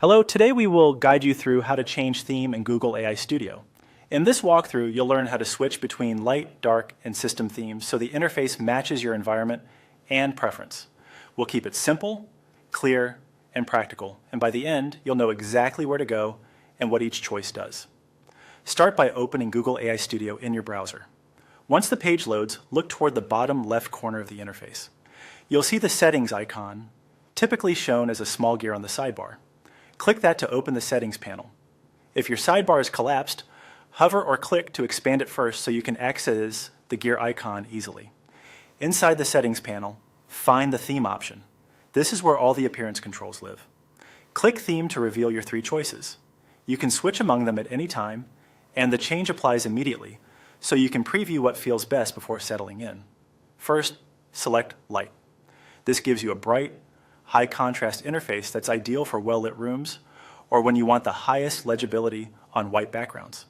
Hello, today we will guide you through how to change theme in Google AI Studio. In this walkthrough, you'll learn how to switch between light, dark, and system themes so the interface matches your environment and preference. We'll keep it simple, clear, and practical, and by the end, you'll know exactly where to go and what each choice does. Start by opening Google AI Studio in your browser. Once the page loads, look toward the bottom left corner of the interface. You'll see the settings icon, typically shown as a small gear on the sidebar. Click that to open the settings panel. If your sidebar is collapsed, hover or click to expand it first so you can access the gear icon easily. Inside the settings panel, find the theme option. This is where all the appearance controls live. Click Theme to reveal your three choices. You can switch among them at any time, and the change applies immediately, so you can preview what feels best before settling in. First, select Light. This gives you a bright, high contrast interface that's ideal for well-lit rooms or when you want the highest legibility on white backgrounds.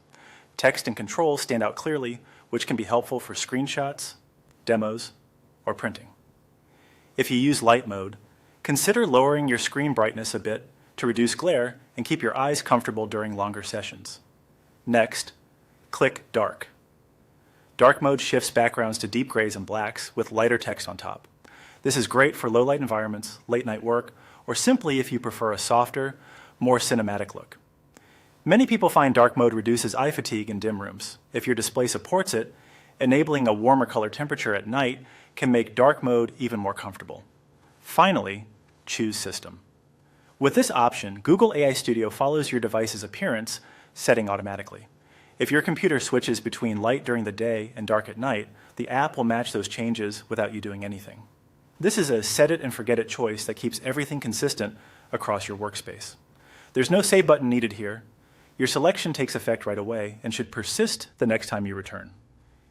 Text and controls stand out clearly, which can be helpful for screenshots, demos, or printing. If you use light mode, consider lowering your screen brightness a bit to reduce glare and keep your eyes comfortable during longer sessions. Next, click Dark. Dark mode shifts backgrounds to deep grays and blacks with lighter text on top. This is great for low-light environments, late-night work, or simply if you prefer a softer, more cinematic look. Many people find dark mode reduces eye fatigue in dim rooms. If your display supports it, enabling a warmer color temperature at night can make dark mode even more comfortable. Finally, choose System. With this option, Google AI Studio follows your device's appearance setting automatically. If your computer switches between light during the day and dark at night, the app will match those changes without you doing anything. This is a set-it-and-forget-it choice that keeps everything consistent across your workspace. There's no save button needed here. Your selection takes effect right away and should persist the next time you return.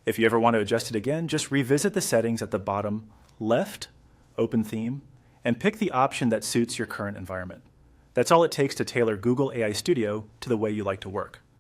If you ever want to adjust it again, just revisit the settings at the bottom left, Open Theme, and pick the option that suits your current environment. That's all it takes to tailor Google AI Studio to the way you like to work.